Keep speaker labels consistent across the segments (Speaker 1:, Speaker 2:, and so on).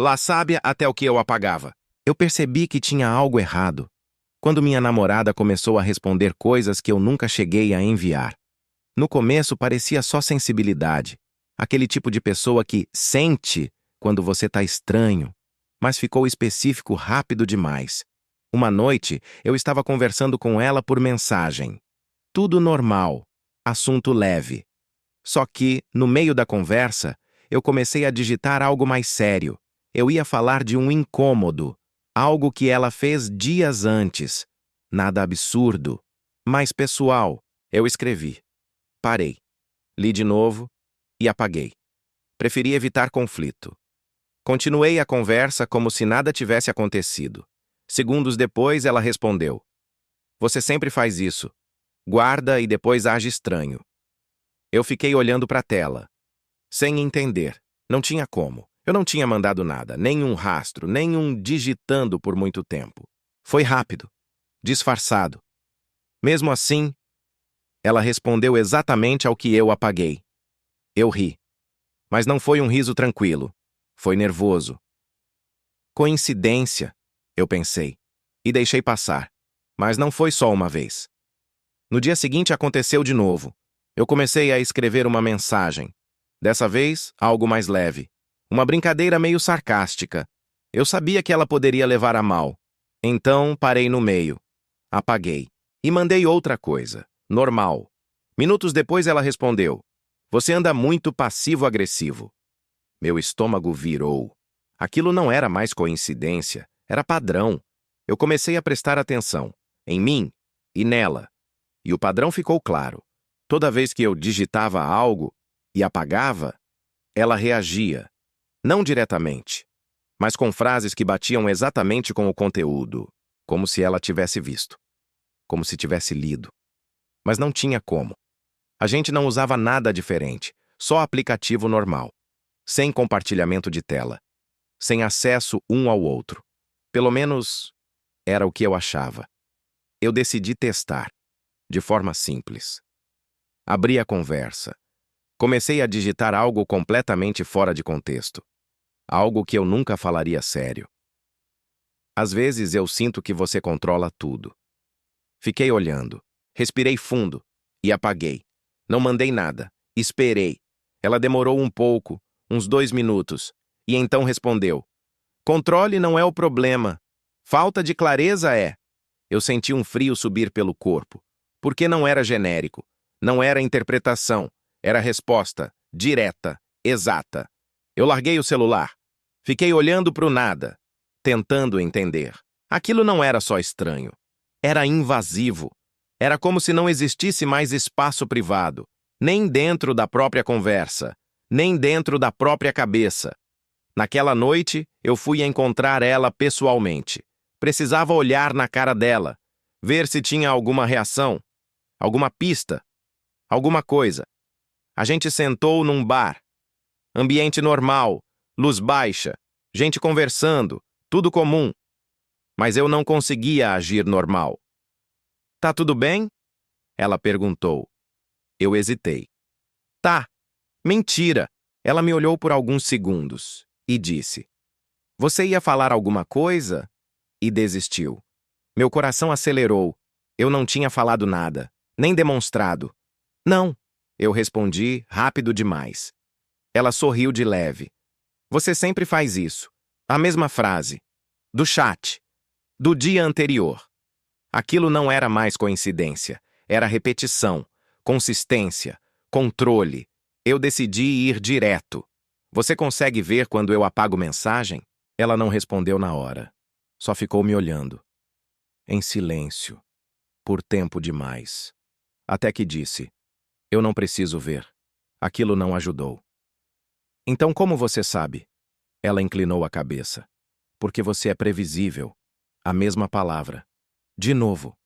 Speaker 1: Lá sábia até o que eu apagava. Eu percebi que tinha algo errado quando minha namorada começou a responder coisas que eu nunca cheguei a enviar. No começo parecia só sensibilidade, aquele tipo de pessoa que sente quando você tá estranho, mas ficou específico rápido demais. Uma noite, eu estava conversando com ela por mensagem. Tudo normal, assunto leve. Só que, no meio da conversa, eu comecei a digitar algo mais sério. Eu ia falar de um incômodo, algo que ela fez dias antes. Nada absurdo, mas pessoal. Eu escrevi. Parei. Li de novo e apaguei. Preferi evitar conflito. Continuei a conversa como se nada tivesse acontecido. Segundos depois, ela respondeu: Você sempre faz isso. Guarda e depois age estranho. Eu fiquei olhando para a tela, sem entender. Não tinha como. Eu não tinha mandado nada, nenhum rastro, nenhum digitando por muito tempo. Foi rápido, disfarçado. Mesmo assim, ela respondeu exatamente ao que eu apaguei. Eu ri. Mas não foi um riso tranquilo. Foi nervoso. Coincidência, eu pensei. E deixei passar. Mas não foi só uma vez. No dia seguinte aconteceu de novo. Eu comecei a escrever uma mensagem. Dessa vez, algo mais leve. Uma brincadeira meio sarcástica. Eu sabia que ela poderia levar a mal. Então, parei no meio. Apaguei. E mandei outra coisa. Normal. Minutos depois ela respondeu: Você anda muito passivo-agressivo. Meu estômago virou. Aquilo não era mais coincidência, era padrão. Eu comecei a prestar atenção. Em mim e nela. E o padrão ficou claro. Toda vez que eu digitava algo e apagava, ela reagia. Não diretamente, mas com frases que batiam exatamente com o conteúdo, como se ela tivesse visto, como se tivesse lido. Mas não tinha como. A gente não usava nada diferente, só aplicativo normal, sem compartilhamento de tela, sem acesso um ao outro. Pelo menos, era o que eu achava. Eu decidi testar, de forma simples. Abri a conversa. Comecei a digitar algo completamente fora de contexto. Algo que eu nunca falaria sério. Às vezes eu sinto que você controla tudo. Fiquei olhando. Respirei fundo e apaguei. Não mandei nada. Esperei. Ela demorou um pouco, uns 2 minutos, e então respondeu: Controle não é o problema. Falta de clareza é. Eu senti um frio subir pelo corpo, porque não era genérico, não era interpretação, era resposta, direta, exata. Eu larguei o celular. Fiquei olhando para o nada, tentando entender. Aquilo não era só estranho. Era invasivo. Era como se não existisse mais espaço privado, nem dentro da própria conversa, nem dentro da própria cabeça. Naquela noite, eu fui encontrar ela pessoalmente. Precisava olhar na cara dela, ver se tinha alguma reação, alguma pista, alguma coisa. A gente sentou num bar. Ambiente normal, luz baixa, gente conversando, tudo comum. Mas eu não conseguia agir normal. Tá tudo bem? Ela perguntou. Eu hesitei. Tá. Mentira. Ela me olhou por alguns segundos e disse: Você ia falar alguma coisa? E desistiu. Meu coração acelerou. Eu não tinha falado nada, nem demonstrado. Não, eu respondi rápido demais. Ela sorriu de leve. Você sempre faz isso. A mesma frase. Do chat. Do dia anterior. Aquilo não era mais coincidência. Era repetição, consistência, controle. Eu decidi ir direto. Você consegue ver quando eu apago mensagem? Ela não respondeu na hora. Só ficou me olhando. Em silêncio. Por tempo demais. Até que disse: Eu não preciso ver. Aquilo não ajudou. Então como você sabe? Ela inclinou a cabeça. Porque você é previsível. A mesma palavra. De novo.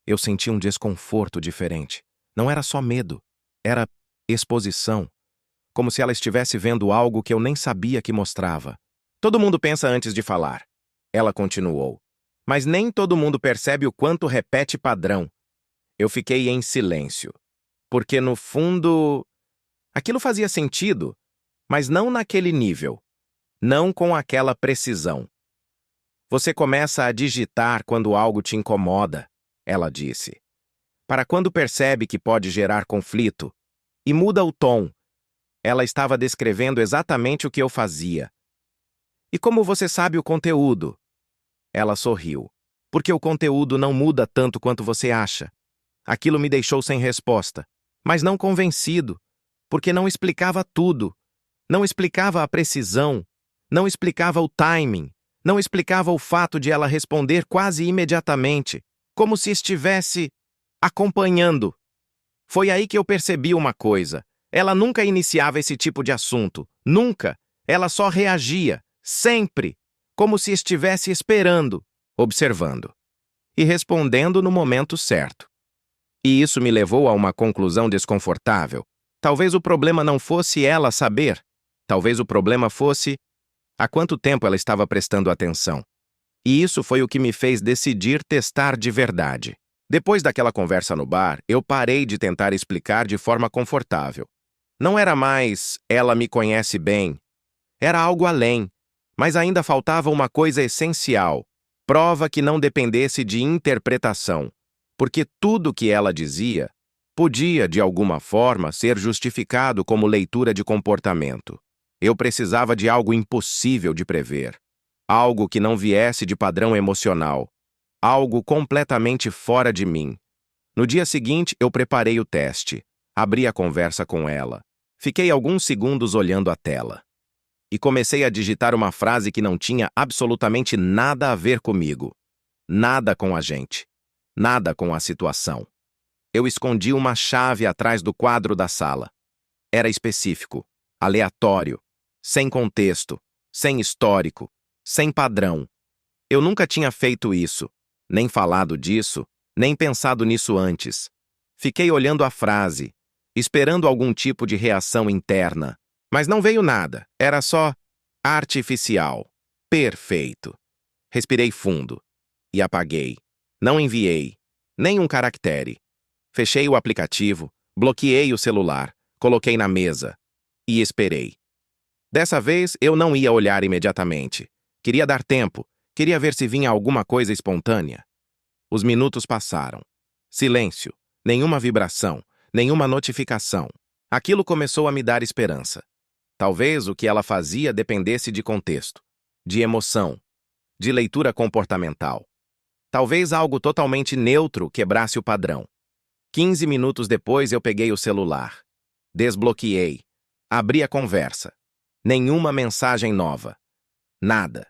Speaker 1: Eu senti um desconforto diferente. Não era só medo. Era exposição. Como se ela estivesse vendo algo que eu nem sabia que mostrava. Todo mundo pensa antes de falar. Ela continuou. Mas nem todo mundo percebe o quanto repete padrão. Eu fiquei em silêncio. Porque, no fundo, aquilo fazia sentido, mas não naquele nível. não com aquela precisão. Você começa a digitar quando algo te incomoda, ela disse. Para quando percebe que pode gerar conflito, e muda o tom. Ela estava descrevendo exatamente o que eu fazia. E como você sabe o conteúdo? Ela sorriu. Porque o conteúdo não muda tanto quanto você acha. Aquilo me deixou sem resposta, mas não convencido, porque não explicava tudo. Não explicava a precisão, não explicava o timing, não explicava o fato de ela responder quase imediatamente, como se estivesse acompanhando. Foi aí que eu percebi uma coisa. Ela nunca iniciava esse tipo de assunto. Nunca. Ela só reagia, sempre, como se estivesse esperando, observando e respondendo no momento certo. E isso me levou a uma conclusão desconfortável. Talvez o problema não fosse ela saber. Talvez o problema fosse há quanto tempo ela estava prestando atenção. E isso foi o que me fez decidir testar de verdade. Depois daquela conversa no bar, eu parei de tentar explicar de forma confortável. Não era mais ela me conhece bem. Era algo além. Mas ainda faltava uma coisa essencial. Prova que não dependesse de interpretação. Porque tudo que ela dizia podia, de alguma forma, ser justificado como leitura de comportamento. Eu precisava de algo impossível de prever. Algo que não viesse de padrão emocional. Algo completamente fora de mim. No dia seguinte, eu preparei o teste. Abri a conversa com ela. Fiquei alguns segundos olhando a tela. E comecei a digitar uma frase que não tinha absolutamente nada a ver comigo. Nada com a gente. Nada com a situação. Eu escondi uma chave atrás do quadro da sala. Era específico, aleatório, sem contexto, sem histórico, sem padrão. Eu nunca tinha feito isso, nem falado disso, nem pensado nisso antes. Fiquei olhando a frase, esperando algum tipo de reação interna. Mas não veio nada, era só artificial. Perfeito. Respirei fundo e apaguei. Não enviei, nem um caractere. Fechei o aplicativo, bloqueei o celular, coloquei na mesa e esperei. Dessa vez, eu não ia olhar imediatamente. Queria dar tempo, queria ver se vinha alguma coisa espontânea. Os minutos passaram. Silêncio, nenhuma vibração, nenhuma notificação. Aquilo começou a me dar esperança. Talvez o que ela fazia dependesse de contexto, de emoção, de leitura comportamental. Talvez algo totalmente neutro quebrasse o padrão. 15 minutos depois eu peguei o celular. Desbloqueei. Abri a conversa. Nenhuma mensagem nova. Nada.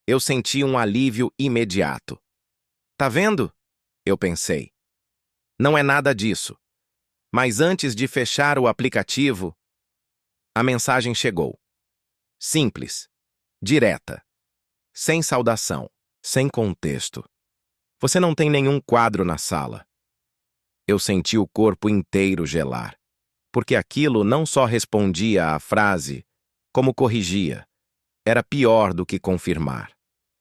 Speaker 1: Eu senti um alívio imediato. Tá vendo? Eu pensei. Não é nada disso. Mas antes de fechar o aplicativo, a mensagem chegou. Simples. Direta. Sem saudação. Sem contexto. Você não tem nenhum quadro na sala. Eu senti o corpo inteiro gelar, porque aquilo não só respondia à frase, como corrigia. Era pior do que confirmar.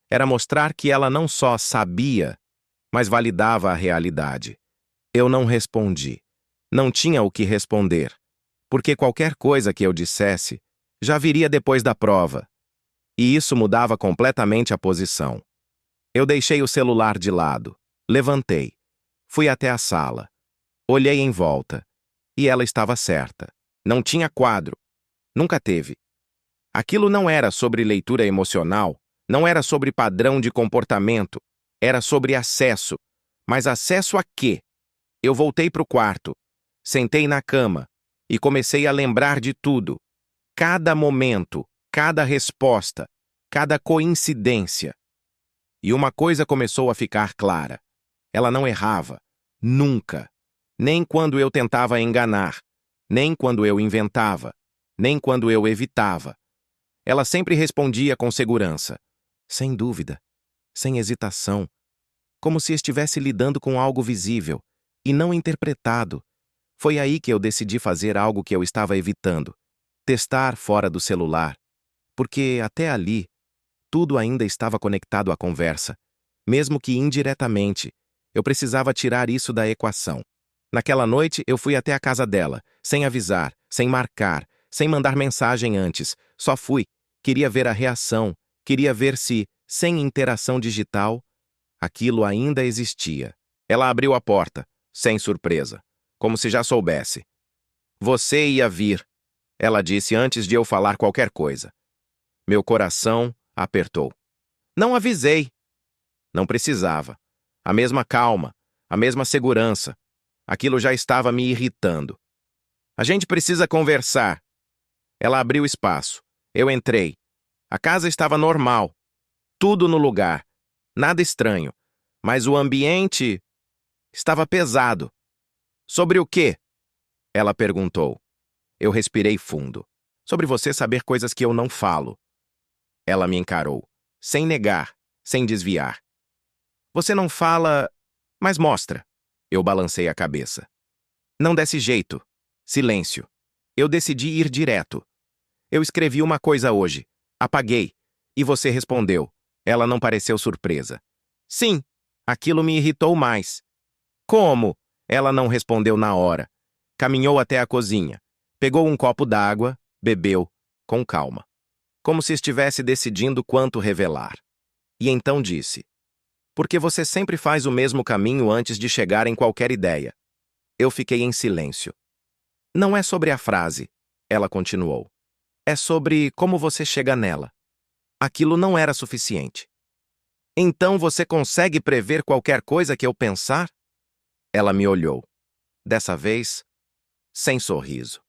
Speaker 1: Era mostrar que ela não só sabia, mas validava a realidade. Eu não respondi. Não tinha o que responder, porque qualquer coisa que eu dissesse já viria depois da prova. E isso mudava completamente a posição. Eu deixei o celular de lado, levantei, fui até a sala, olhei em volta, e ela estava certa. Não tinha quadro. Nunca teve. Aquilo não era sobre leitura emocional, não era sobre padrão de comportamento, era sobre acesso. Mas acesso a quê? Eu voltei para o quarto, sentei na cama e comecei a lembrar de tudo. Cada momento, cada resposta, cada coincidência. E uma coisa começou a ficar clara. Ela não errava. Nunca. Nem quando eu tentava enganar. Nem quando eu inventava. Nem quando eu evitava. Ela sempre respondia com segurança. Sem dúvida. Sem hesitação. Como se estivesse lidando com algo visível e não interpretado. Foi aí que eu decidi fazer algo que eu estava evitando. Testar fora do celular. Porque, até ali, tudo ainda estava conectado à conversa. Mesmo que indiretamente, eu precisava tirar isso da equação. Naquela noite, eu fui até a casa dela, sem avisar, sem marcar, sem mandar mensagem antes. Só fui. Queria ver a reação, queria ver se, sem interação digital, aquilo ainda existia. Ela abriu a porta, sem surpresa, como se já soubesse. Você ia vir, ela disse antes de eu falar qualquer coisa. Meu coração apertou. Não avisei. Não precisava. A mesma calma, a mesma segurança. Aquilo já estava me irritando. A gente precisa conversar. Ela abriu espaço. Eu entrei. A casa estava normal. Tudo no lugar. Nada estranho. Mas o ambiente estava pesado. Sobre o quê? Ela perguntou. Eu respirei fundo. Sobre você saber coisas que eu não falo. Ela me encarou, sem negar, sem desviar. Você não fala, mas mostra. Eu balancei a cabeça. Não desse jeito. Silêncio. Eu decidi ir direto. Eu escrevi uma coisa hoje. Apaguei. E você respondeu. Ela não pareceu surpresa. Sim. Aquilo me irritou mais. Como? Ela não respondeu na hora. Caminhou até a cozinha. Pegou um copo d'água, bebeu, com calma. Como se estivesse decidindo quanto revelar. E então disse. Porque você sempre faz o mesmo caminho antes de chegar em qualquer ideia. Eu fiquei em silêncio. Não é sobre a frase, ela continuou. É sobre como você chega nela. Aquilo não era suficiente. Então você consegue prever qualquer coisa que eu pensar? Ela me olhou. Dessa vez, sem sorriso.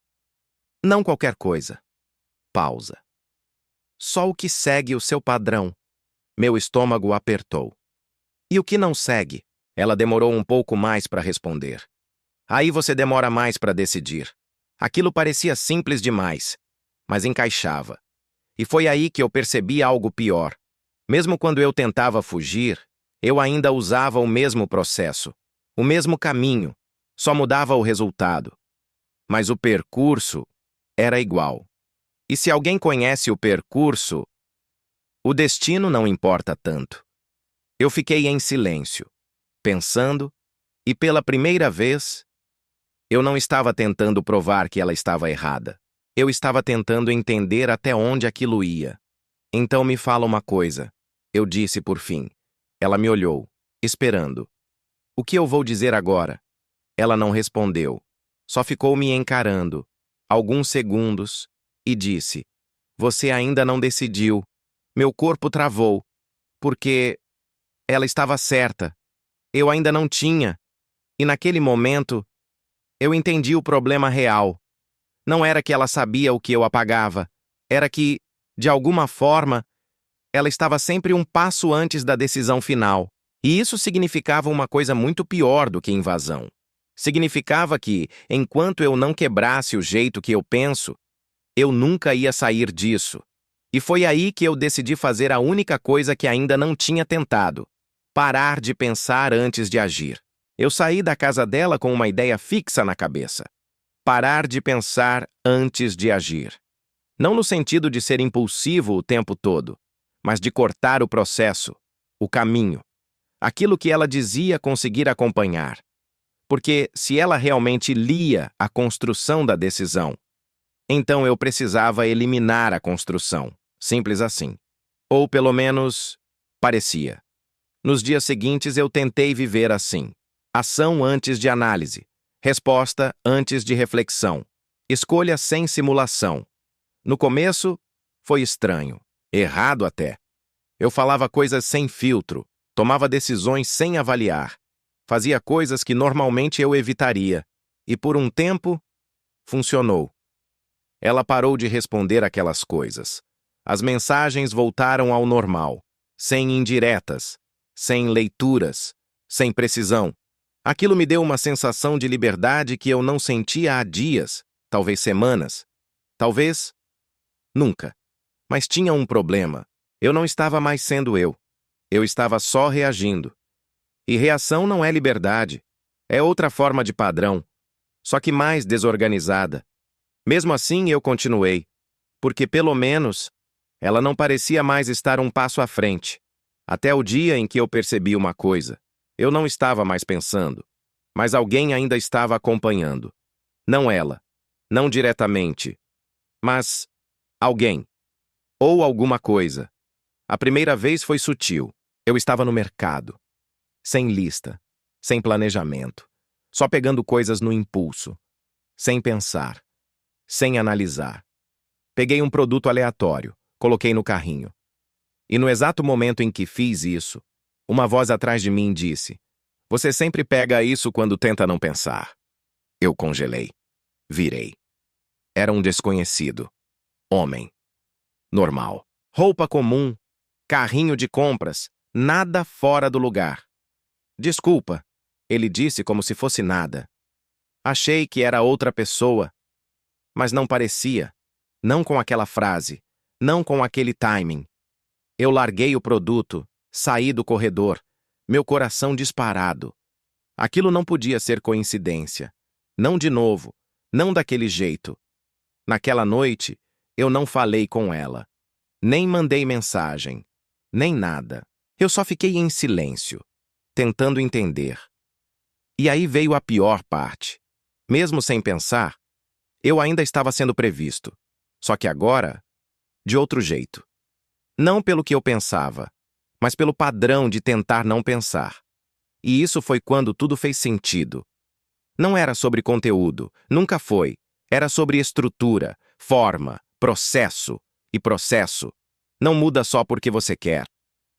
Speaker 1: Não qualquer coisa. Pausa. Só o que segue o seu padrão. Meu estômago apertou. E o que não segue? Ela demorou um pouco mais para responder. Aí você demora mais para decidir. Aquilo parecia simples demais, mas encaixava. E foi aí que eu percebi algo pior. Mesmo quando eu tentava fugir, eu ainda usava o mesmo processo, o mesmo caminho, só mudava o resultado. Mas o percurso era igual. E se alguém conhece o percurso, o destino não importa tanto. Eu fiquei em silêncio, pensando, e pela primeira vez, eu não estava tentando provar que ela estava errada. Eu estava tentando entender até onde aquilo ia. Então me fala uma coisa, eu disse por fim. Ela me olhou, esperando. O que eu vou dizer agora? Ela não respondeu, só ficou me encarando, alguns segundos, e disse: Você ainda não decidiu. Meu corpo travou, porque ela estava certa. Eu ainda não tinha. E naquele momento, eu entendi o problema real. Não era que ela sabia o que eu apagava, era que, de alguma forma, ela estava sempre um passo antes da decisão final. E isso significava uma coisa muito pior do que invasão. Significava que, enquanto eu não quebrasse o jeito que eu penso, eu nunca ia sair disso. E foi aí que eu decidi fazer a única coisa que ainda não tinha tentado: parar de pensar antes de agir. Eu saí da casa dela com uma ideia fixa na cabeça. Parar de pensar antes de agir. Não no sentido de ser impulsivo o tempo todo, mas de cortar o processo, o caminho. Aquilo que ela dizia conseguir acompanhar. Porque se ela realmente lia a construção da decisão, então eu precisava eliminar a construção. Simples assim. Ou pelo menos, parecia. Nos dias seguintes eu tentei viver assim. Ação antes de análise. Resposta antes de reflexão. Escolha sem simulação. No começo, foi estranho. Errado até. Eu falava coisas sem filtro. Tomava decisões sem avaliar. Fazia coisas que normalmente eu evitaria. E por um tempo, funcionou. Ela parou de responder aquelas coisas. As mensagens voltaram ao normal. Sem indiretas. Sem leituras. Sem precisão. Aquilo me deu uma sensação de liberdade que eu não sentia há dias, talvez semanas, talvez nunca. Mas tinha um problema. Eu não estava mais sendo eu. Eu estava só reagindo. E reação não é liberdade. É outra forma de padrão, só que mais desorganizada. Mesmo assim, eu continuei, porque pelo menos ela não parecia mais estar um passo à frente. Até o dia em que eu percebi uma coisa. Eu não estava mais pensando, mas alguém ainda estava acompanhando. Não ela, não diretamente, mas alguém. Ou alguma coisa. A primeira vez foi sutil. Eu estava no mercado. Sem lista. Sem planejamento. Só pegando coisas no impulso. Sem pensar. Sem analisar. Peguei um produto aleatório. Coloquei no carrinho. E no exato momento em que fiz isso, uma voz atrás de mim disse: "Você sempre pega isso quando tenta não pensar." Eu congelei. Virei. Era um desconhecido. Homem. Normal. Roupa comum. Carrinho de compras. Nada fora do lugar. "Desculpa", ele disse como se fosse nada. Achei que era outra pessoa, mas não parecia. Não com aquela frase. Não com aquele timing. Eu larguei o produto, saí do corredor, meu coração disparado. Aquilo não podia ser coincidência. Não de novo, não daquele jeito. Naquela noite, eu não falei com ela. Nem mandei mensagem. Nem nada. Eu só fiquei em silêncio, tentando entender. E aí veio a pior parte. Mesmo sem pensar, eu ainda estava sendo previsto. Só que agora, de outro jeito. Não pelo que eu pensava, mas pelo padrão de tentar não pensar. E isso foi quando tudo fez sentido. Não era sobre conteúdo, nunca foi. Era sobre estrutura, forma, processo. E processo não muda só porque você quer.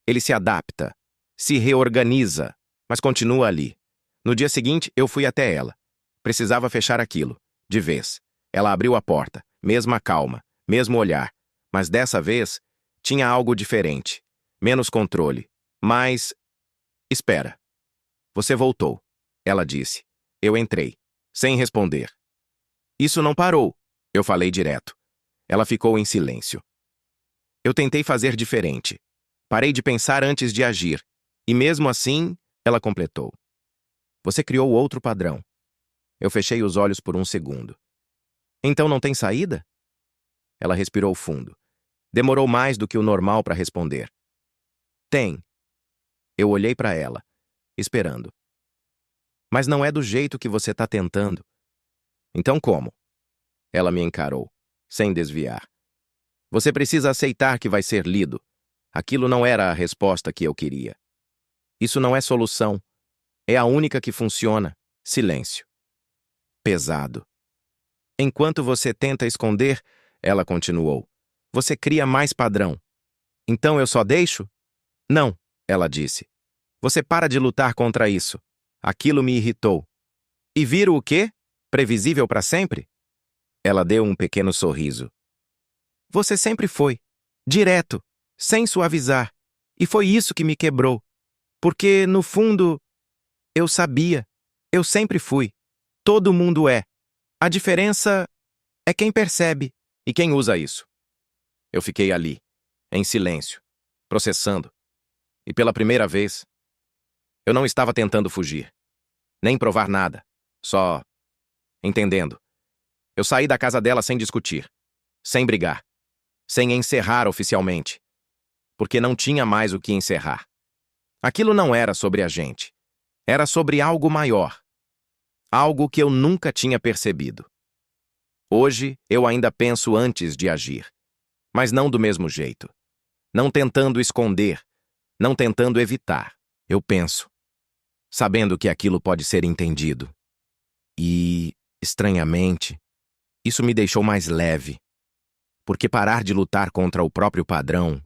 Speaker 1: Ele se adapta, se reorganiza, mas continua ali. No dia seguinte, eu fui até ela. Precisava fechar aquilo, de vez. Ela abriu a porta, mesma calma, mesmo olhar. Mas dessa vez, tinha algo diferente. Menos controle. Mas... "Espera. Você voltou", ela disse. Eu entrei, sem responder. "Isso não parou", eu falei direto. Ela ficou em silêncio. Eu tentei fazer diferente. Parei de pensar antes de agir. E mesmo assim, ela completou: "Você criou outro padrão." Eu fechei os olhos por um segundo. "Então não tem saída?" Ela respirou fundo. Demorou mais do que o normal para responder. "Tem." Eu olhei para ela, esperando. "Mas não é do jeito que você está tentando." "Então como?" Ela me encarou, sem desviar. "Você precisa aceitar que vai ser lido." Aquilo não era a resposta que eu queria. "Isso não é solução. É a única que funciona." Silêncio. Pesado. "Enquanto você tenta esconder", ela continuou, "você cria mais padrão." "Então eu só deixo?" "Não", ela disse. "Você para de lutar contra isso." Aquilo me irritou. "E vira o quê? Previsível para sempre?" Ela deu um pequeno sorriso. "Você sempre foi. Direto, sem suavizar. E foi isso que me quebrou. Porque, no fundo, eu sabia. Eu sempre fui. Todo mundo é. A diferença é quem percebe e quem usa isso." Eu fiquei ali, em silêncio, processando. E pela primeira vez, eu não estava tentando fugir, nem provar nada, só entendendo. Eu saí da casa dela sem discutir, sem brigar, sem encerrar oficialmente, porque não tinha mais o que encerrar. Aquilo não era sobre a gente. Era sobre algo maior. Algo que eu nunca tinha percebido. Hoje, eu ainda penso antes de agir. Mas não do mesmo jeito. Não tentando esconder. Não tentando evitar. Eu penso, sabendo que aquilo pode ser entendido. E, estranhamente, isso me deixou mais leve. Porque parar de lutar contra o próprio padrão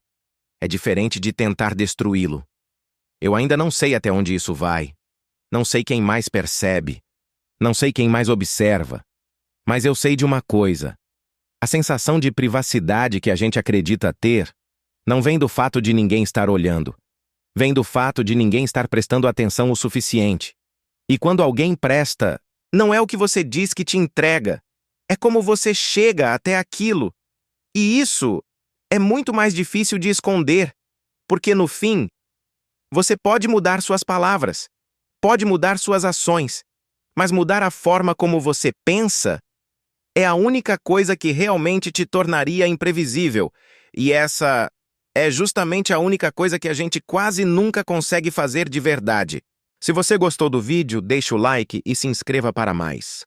Speaker 1: é diferente de tentar destruí-lo. Eu ainda não sei até onde isso vai. Não sei quem mais percebe. Não sei quem mais observa. Mas eu sei de uma coisa. A sensação de privacidade que a gente acredita ter não vem do fato de ninguém estar olhando. Vem do fato de ninguém estar prestando atenção o suficiente. E quando alguém presta, não é o que você diz que te entrega. É como você chega até aquilo. E isso é muito mais difícil de esconder. Porque, no fim, você pode mudar suas palavras. Pode mudar suas ações. Mas mudar a forma como você pensa é a única coisa que realmente te tornaria imprevisível. E essa é justamente a única coisa que a gente quase nunca consegue fazer de verdade. Se você gostou do vídeo, deixe o like e se inscreva para mais.